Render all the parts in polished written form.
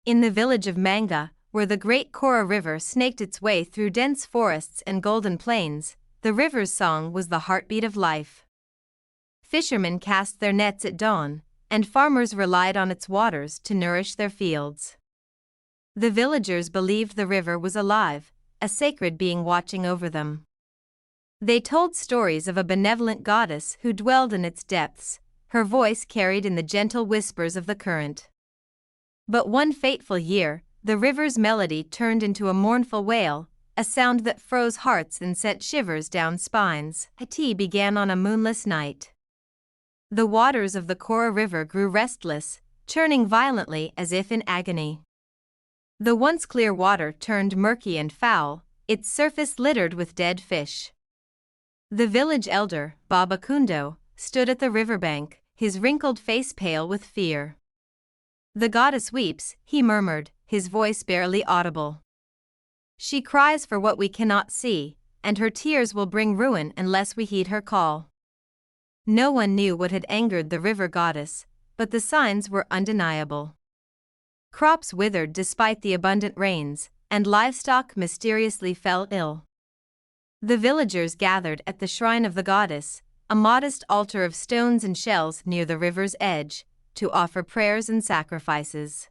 In the village of Manga, where the great Kora River snaked its way through dense forests and golden plains, the river's song was the heartbeat of life. Fishermen cast their nets at dawn, and farmers relied on its waters to nourish their fields. The villagers believed the river was alive, a sacred being watching over them. They told stories of a benevolent goddess who dwelled in its depths, her voice carried in the gentle whispers of the current. But one fateful year, the river's melody turned into a mournful wail, a sound that froze hearts and sent shivers down spines. A tea began on a moonless night. The waters of the Kora River grew restless, churning violently as if in agony. The once clear water turned murky and foul, its surface littered with dead fish. The village elder, Baba Kundo, stood at the riverbank, his wrinkled face pale with fear. "The goddess weeps," he murmured, his voice barely audible. "She cries for what we cannot see, and her tears will bring ruin unless we heed her call." No one knew what had angered the river goddess, but the signs were undeniable. Crops withered despite the abundant rains, and livestock mysteriously fell ill. The villagers gathered at the shrine of the goddess, a modest altar of stones and shells near the river's edge, to offer prayers and sacrifices.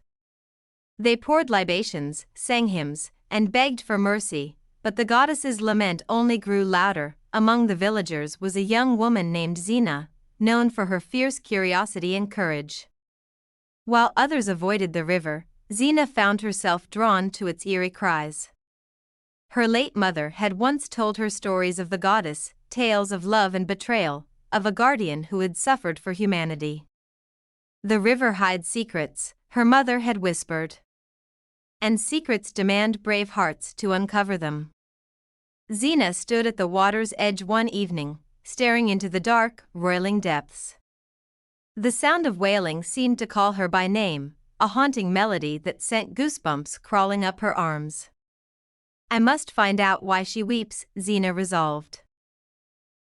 They poured libations, sang hymns, and begged for mercy, but the goddess's lament only grew louder. Among the villagers was a young woman named Zina, known for her fierce curiosity and courage. While others avoided the river, Zina found herself drawn to its eerie cries. Her late mother had once told her stories of the goddess, tales of love and betrayal, of a guardian who had suffered for humanity. "The river hides secrets," her mother had whispered. "And secrets demand brave hearts to uncover them." Zina stood at the water's edge one evening, staring into the dark, roiling depths. The sound of wailing seemed to call her by name, a haunting melody that sent goosebumps crawling up her arms. "I must find out why she weeps," Zina resolved.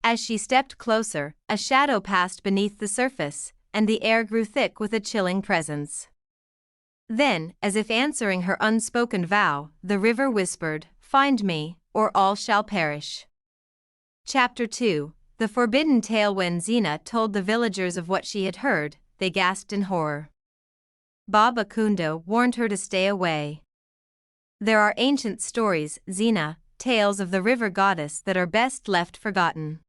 As she stepped closer, a shadow passed beneath the surface, and the air grew thick with a chilling presence. Then, as if answering her unspoken vow, the river whispered, "Find me, or all shall perish." Chapter 2: The Forbidden Tale. When Zina told the villagers of what she had heard, they gasped in horror. Baba Kundo warned her to stay away. "There are ancient stories, Zina, tales of the river goddess that are best left forgotten.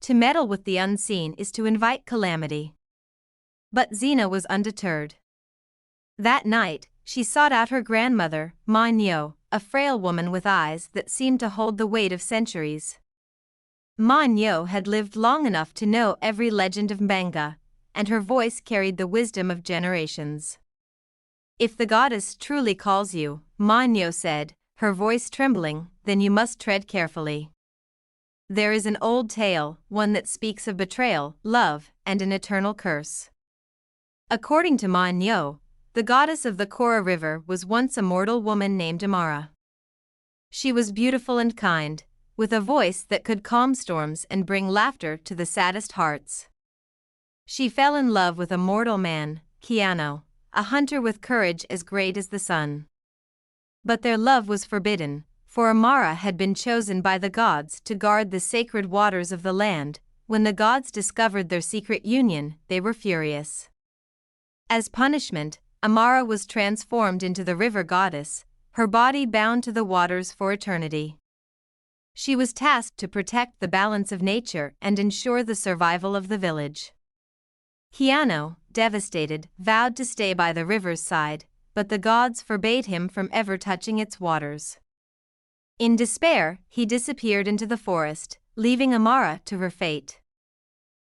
To meddle with the unseen is to invite calamity." But Zina was undeterred. That night, she sought out her grandmother, Ma Nyo, a frail woman with eyes that seemed to hold the weight of centuries. Ma Nyo had lived long enough to know every legend of Manga, and her voice carried the wisdom of generations. "If the goddess truly calls you," Ma Nyo said, her voice trembling, "then you must tread carefully. There is an old tale, one that speaks of betrayal, love, and an eternal curse." According to Ma Nyo, the goddess of the Kora River was once a mortal woman named Amara. She was beautiful and kind, with a voice that could calm storms and bring laughter to the saddest hearts. She fell in love with a mortal man, Keanu, a hunter with courage as great as the sun. But their love was forbidden, for Amara had been chosen by the gods to guard the sacred waters of the land. When the gods discovered their secret union, they were furious. As punishment, Amara was transformed into the river goddess, her body bound to the waters for eternity. She was tasked to protect the balance of nature and ensure the survival of the village. Keanu, devastated, vowed to stay by the river's side, but the gods forbade him from ever touching its waters. In despair, he disappeared into the forest, leaving Amara to her fate.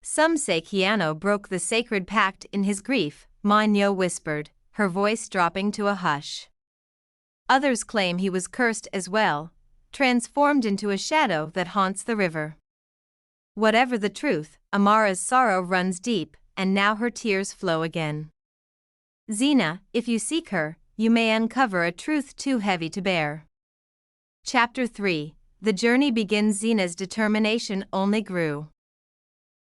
"Some say Keanu broke the sacred pact in his grief," Ma Nyo whispered, her voice dropping to a hush. "Others claim he was cursed as well, transformed into a shadow that haunts the river." Whatever the truth, Amara's sorrow runs deep, and now her tears flow again. Zina, if you seek her, you may uncover a truth too heavy to bear. Chapter 3: The journey begins. Zina's determination only grew.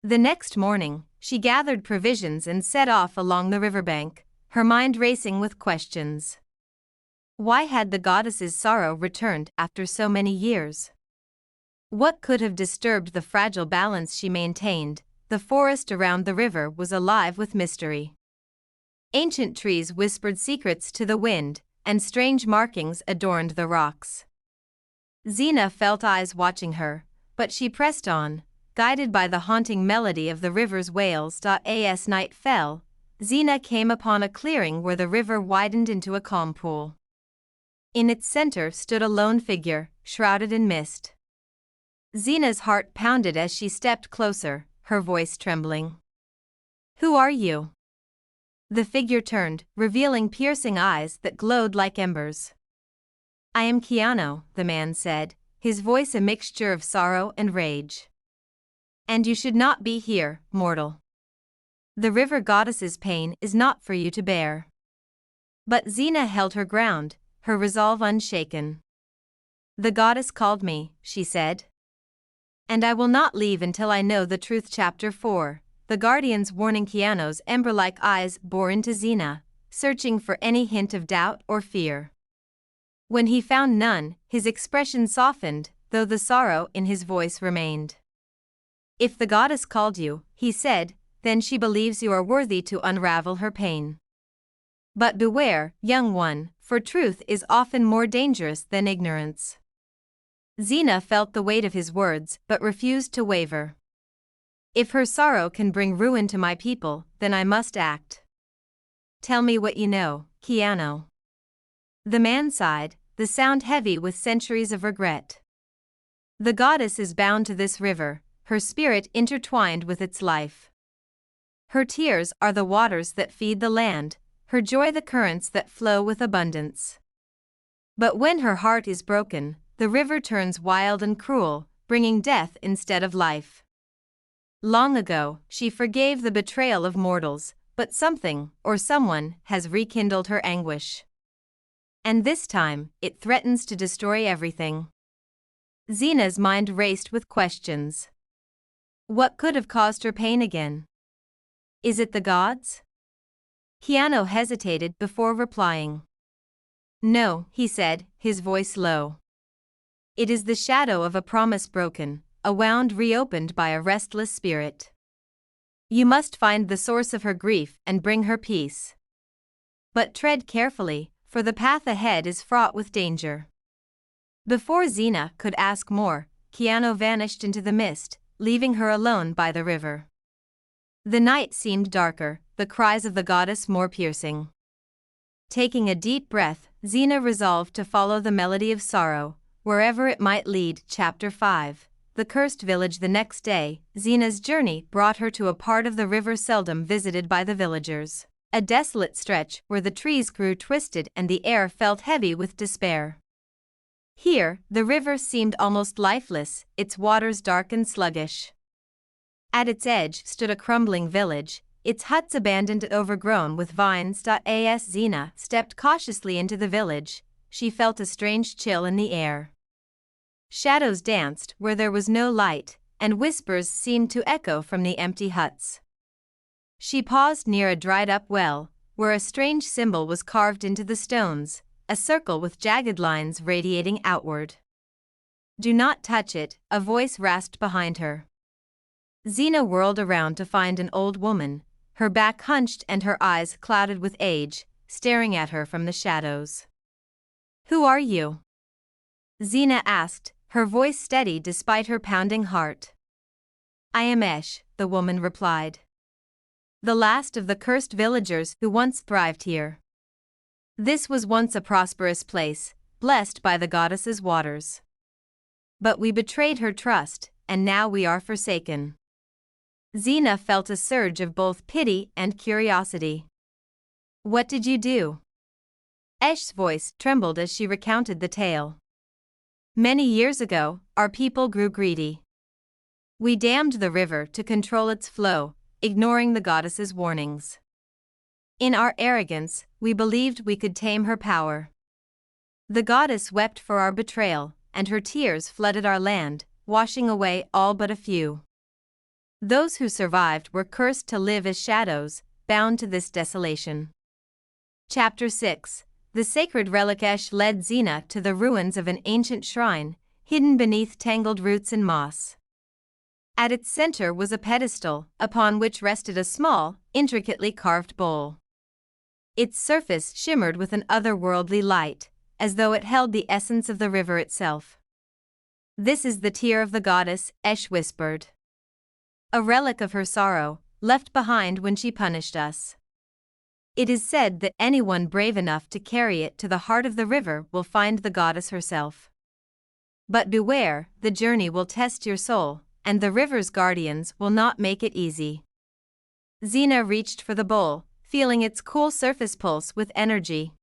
The next morning, she gathered provisions and set off along the riverbank, her mind racing with questions. Why had the goddess's sorrow returned after so many years? What could have disturbed the fragile balance she maintained? The forest around the river was alive with mystery. Ancient trees whispered secrets to the wind, and strange markings adorned the rocks. Xena felt eyes watching her, but she pressed on, guided by the haunting melody of the river's wails. As night fell, Xena came upon a clearing where the river widened into a calm pool. In its center stood a lone figure, shrouded in mist. Xena's heart pounded as she stepped closer, her voice trembling. "Who are you?" The figure turned, revealing piercing eyes that glowed like embers. "I am Keanu," the man said, his voice a mixture of sorrow and rage. "And you should not be here, mortal. The river goddess's pain is not for you to bear." But Xena held her ground, her resolve unshaken. "The goddess called me," she said. "And I will not leave until I know the truth." Chapter 4. The guardian's warning. Keanu's ember-like eyes bore into Xena, searching for any hint of doubt or fear. When he found none, his expression softened, though the sorrow in his voice remained. "If the goddess called you," he said, "then she believes you are worthy to unravel her pain. But beware, young one, for truth is often more dangerous than ignorance." Xena felt the weight of his words but refused to waver. "If her sorrow can bring ruin to my people, then I must act. Tell me what you know, Keanu." The man sighed, the sound heavy with centuries of regret. "The goddess is bound to this river, her spirit intertwined with its life. Her tears are the waters that feed the land, her joy the currents that flow with abundance. But when her heart is broken, the river turns wild and cruel, bringing death instead of life. Long ago, she forgave the betrayal of mortals, but something, or someone, has rekindled her anguish. And this time, it threatens to destroy everything." Xena's mind raced with questions. What could have caused her pain again? Is it the gods? Keanu hesitated before replying. "No," he said, his voice low. "It is the shadow of a promise broken, a wound reopened by a restless spirit. You must find the source of her grief and bring her peace. But tread carefully, for the path ahead is fraught with danger." Before Xena could ask more, Keanu vanished into the mist, leaving her alone by the river. The night seemed darker, the cries of the goddess more piercing. Taking a deep breath, Xena resolved to follow the melody of sorrow, wherever it might lead. Chapter 5. The Cursed Village. The next day, Xena's journey brought her to a part of the river seldom visited by the villagers, a desolate stretch where the trees grew twisted and the air felt heavy with despair. Here, the river seemed almost lifeless, its waters dark and sluggish. At its edge stood a crumbling village, its huts abandoned and overgrown with vines. As Xena stepped cautiously into the village, she felt a strange chill in the air. Shadows danced where there was no light, and whispers seemed to echo from the empty huts. She paused near a dried-up well, where a strange symbol was carved into the stones, a circle with jagged lines radiating outward. "Do not touch it," a voice rasped behind her. Xena whirled around to find an old woman, her back hunched and her eyes clouded with age, staring at her from the shadows. "Who are you?" Xena asked, her voice steady despite her pounding heart. "I am Esh," the woman replied. "The last of the cursed villagers who once thrived here. This was once a prosperous place, blessed by the goddess's waters. But we betrayed her trust, and now we are forsaken." Xena felt a surge of both pity and curiosity. "What did you do?" Esh's voice trembled as she recounted the tale. "Many years ago, our people grew greedy. We dammed the river to control its flow, ignoring the goddess's warnings. In our arrogance, we believed we could tame her power. The goddess wept for our betrayal, and her tears flooded our land, washing away all but a few. Those who survived were cursed to live as shadows, bound to this desolation. Chapter 6. The sacred relic. Esh led Xena to the ruins of an ancient shrine, hidden beneath tangled roots and moss. At its center was a pedestal, upon which rested a small, intricately carved bowl. Its surface shimmered with an otherworldly light, as though it held the essence of the river itself. "This is the tear of the goddess," Esh whispered. "A relic of her sorrow, left behind when she punished us. It is said that anyone brave enough to carry it to the heart of the river will find the goddess herself. But beware, the journey will test your soul, and the river's guardians will not make it easy." Xena reached for the bowl, feeling its cool surface pulse with energy.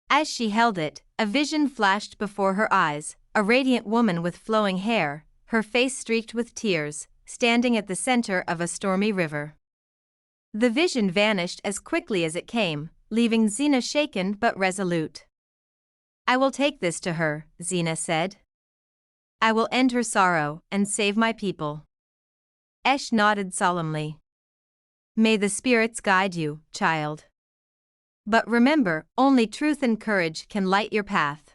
As she held it, a vision flashed before her eyes, a radiant woman with flowing hair, her face streaked with tears, standing at the center of a stormy river. The vision vanished as quickly as it came, leaving Xena shaken but resolute. "I will take this to her," Xena said. "I will end her sorrow and save my people." Esh nodded solemnly. "May the spirits guide you, child. But remember, only truth and courage can light your path."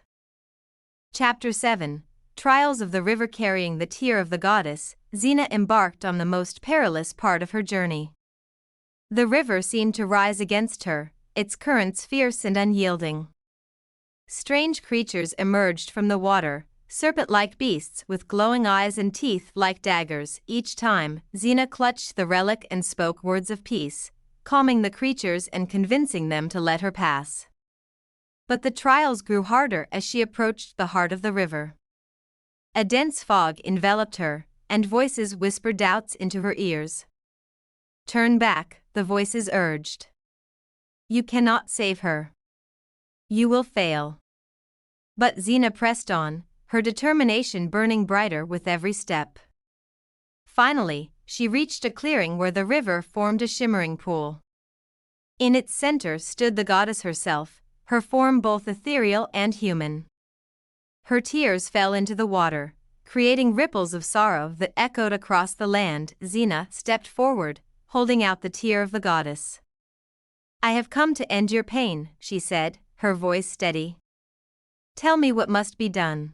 Chapter 7. Trials of the river. Carrying the tear of the goddess, Xena embarked on the most perilous part of her journey. The river seemed to rise against her, its currents fierce and unyielding. Strange creatures emerged from the water, serpent-like beasts with glowing eyes and teeth like daggers. Each time, Xena clutched the relic and spoke words of peace, calming the creatures and convincing them to let her pass. But the trials grew harder as she approached the heart of the river. A dense fog enveloped her, and voices whispered doubts into her ears. "Turn back," the voices urged. "You cannot save her. You will fail." But Xena pressed on, her determination burning brighter with every step. Finally, she reached a clearing where the river formed a shimmering pool. In its center stood the goddess herself, her form both ethereal and human. Her tears fell into the water, creating ripples of sorrow that echoed across the land. Xena stepped forward, holding out the tear of the goddess. "I have come to end your pain," she said, her voice steady. "Tell me what must be done."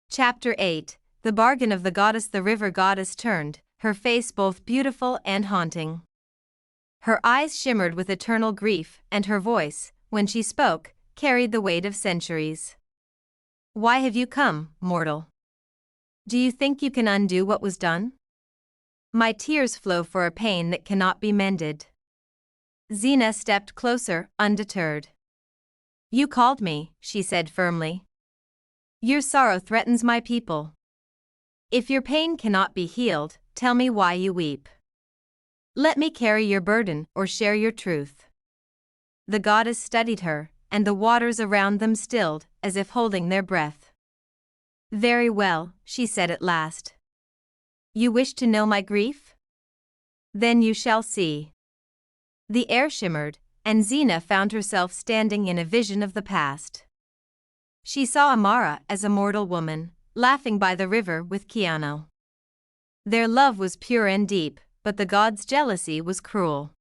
Chapter 8. The bargain of the goddess. The river goddess turned, her face both beautiful and haunting. Her eyes shimmered with eternal grief, and her voice, when she spoke, carried the weight of centuries. "Why have you come, mortal? Do you think you can undo what was done? My tears flow for a pain that cannot be mended." Xena stepped closer, undeterred. "You called me," she said firmly. "Your sorrow threatens my people. If your pain cannot be healed, tell me why you weep. Let me carry your burden or share your truth." The goddess studied her, and the waters around them stilled, as if holding their breath. "Very well," she said at last. "You wish to know my grief? Then you shall see." The air shimmered, and Xena found herself standing in a vision of the past. She saw Amara as a mortal woman, laughing by the river with Keanu. Their love was pure and deep, but the god's jealousy was cruel.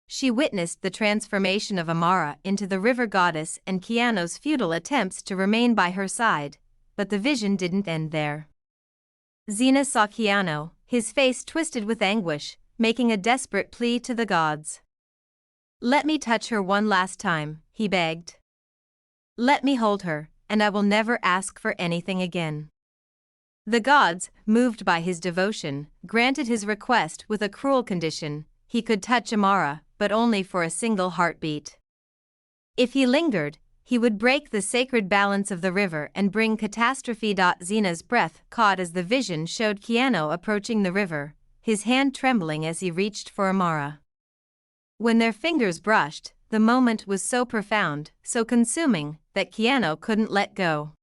She witnessed the transformation of Amara into the river goddess and Keanu's futile attempts to remain by her side, but the vision didn't end there. Xena saw Keanu, his face twisted with anguish, making a desperate plea to the gods. "Let me touch her one last time," he begged. "Let me hold her, and I will never ask for anything again." The gods, moved by his devotion, granted his request with a cruel condition: he could touch Amara, but only for a single heartbeat. If he lingered, he would break the sacred balance of the river and bring catastrophe. Xena's breath caught as the vision showed Keanu approaching the river, his hand trembling as he reached for Amara. When their fingers brushed, the moment was so profound, so consuming, that Keanu couldn't let go.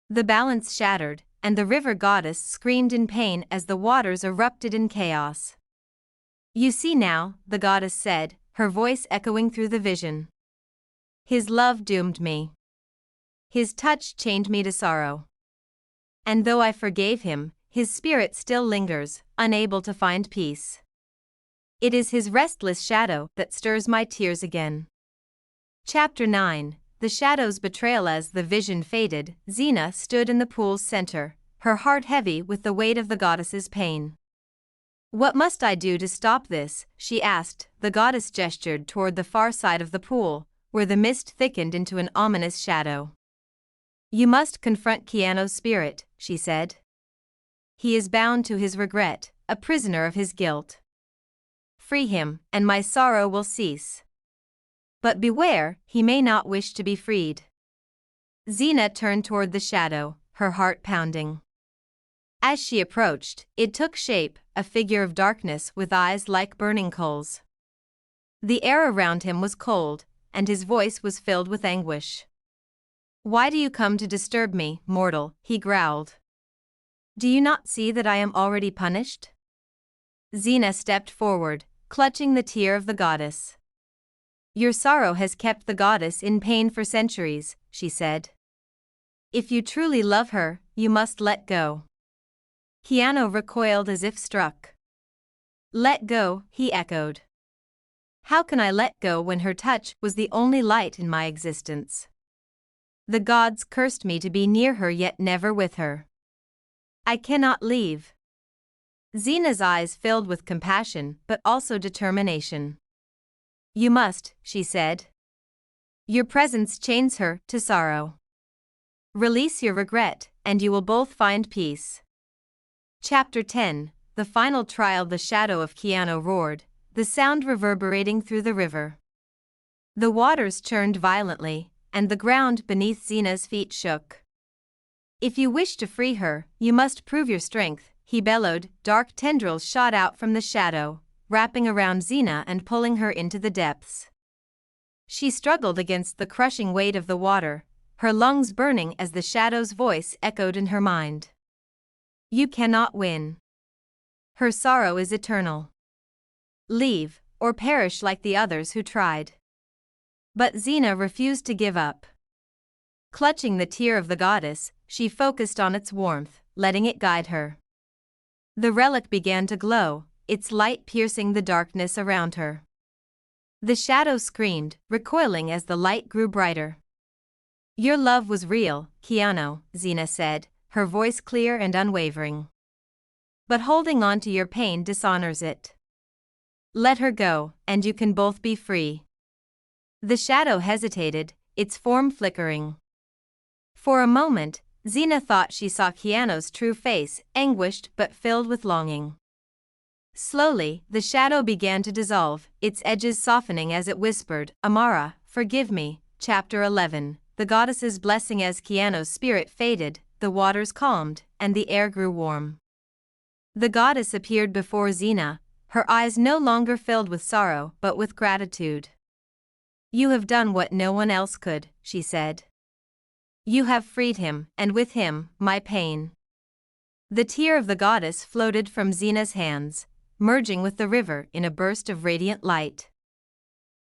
The balance shattered, and the river goddess screamed in pain as the waters erupted in chaos. "You see now," the goddess said, her voice echoing through the vision. "His love doomed me. His touch chained me to sorrow. And though I forgave him, his spirit still lingers, unable to find peace. It is his restless shadow that stirs my tears again." Chapter 9. The Shadow's Betrayal. As the vision faded, Xena stood in the pool's center, her heart heavy with the weight of the goddess's pain. "What must I do to stop this?" she asked. The goddess gestured toward the far side of the pool, where the mist thickened into an ominous shadow. "You must confront Keanu's spirit," she said. "He is bound to his regret, a prisoner of his guilt. Free him, and my sorrow will cease. But beware, he may not wish to be freed." Xena turned toward the shadow, her heart pounding. As she approached, it took shape, a figure of darkness with eyes like burning coals. The air around him was cold, and his voice was filled with anguish. "Why do you come to disturb me, mortal?" he growled. "Do you not see that I am already punished?" Xena stepped forward, clutching the tear of the goddess. "Your sorrow has kept the goddess in pain for centuries," she said. "If you truly love her, you must let go." Keanu recoiled as if struck. "Let go," he echoed. "How can I let go when her touch was the only light in my existence? The gods cursed me to be near her yet never with her. I cannot leave." Xena's eyes filled with compassion but also determination. "You must," she said. "Your presence chains her to sorrow. Release your regret, and you will both find peace." Chapter 10. The Final Trial. The shadow of Keanu roared, the sound reverberating through the river. The waters churned violently, and the ground beneath Xena's feet shook. "If you wish to free her, you must prove your strength," he bellowed. Dark tendrils shot out from the shadow, wrapping around Xena and pulling her into the depths. She struggled against the crushing weight of the water, her lungs burning as the shadow's voice echoed in her mind. "You cannot win. Her sorrow is eternal. Leave, or perish like the others who tried." But Xena refused to give up. Clutching the tear of the goddess, she focused on its warmth, letting it guide her. The relic began to glow, its light piercing the darkness around her. The shadow screamed, recoiling as the light grew brighter. "Your love was real, Keanu," Xena said, her voice clear and unwavering. "But holding on to your pain dishonors it. Let her go, and you can both be free." The shadow hesitated, its form flickering. For a moment, Xena thought she saw Keanu's true face, anguished but filled with longing. Slowly, the shadow began to dissolve, its edges softening as it whispered, "Amara, forgive me." Chapter 11. The goddess's blessing. As Keanu's spirit faded, the waters calmed, and the air grew warm. The goddess appeared before Xena, her eyes no longer filled with sorrow but with gratitude. "You have done what no one else could," she said. "You have freed him, and with him, my pain." The tear of the goddess floated from Xena's hands, merging with the river in a burst of radiant light.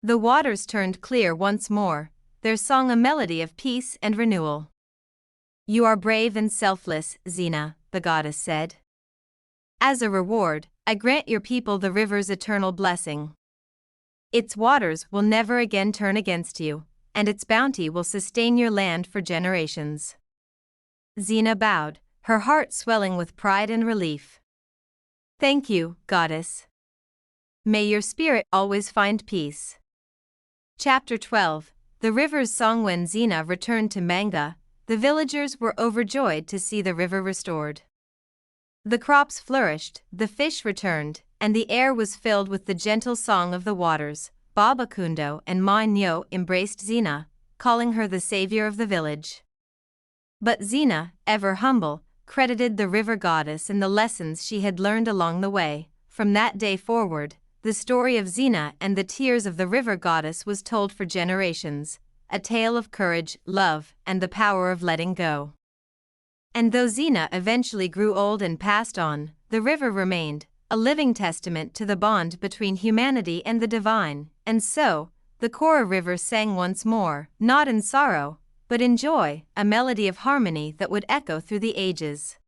The waters turned clear once more, their song a melody of peace and renewal. "You are brave and selfless, Xena," the goddess said. "As a reward, I grant your people the river's eternal blessing. Its waters will never again turn against you, and its bounty will sustain your land for generations." Xena bowed, her heart swelling with pride and relief. "Thank you, goddess. May your spirit always find peace." Chapter 12. The river's song. When Xena returned to Manga, the villagers were overjoyed to see the river restored. The crops flourished, the fish returned, and the air was filled with the gentle song of the waters. Baba Kundo and Ma Nyo embraced Xena, calling her the savior of the village. But Xena, ever humble, credited the river goddess and the lessons she had learned along the way. From that day forward, the story of Xena and the tears of the river goddess was told for generations, a tale of courage, love, and the power of letting go. And though Xena eventually grew old and passed on, the river remained, a living testament to the bond between humanity and the divine. And so, the Kora River sang once more, not in sorrow, but in joy, a melody of harmony that would echo through the ages.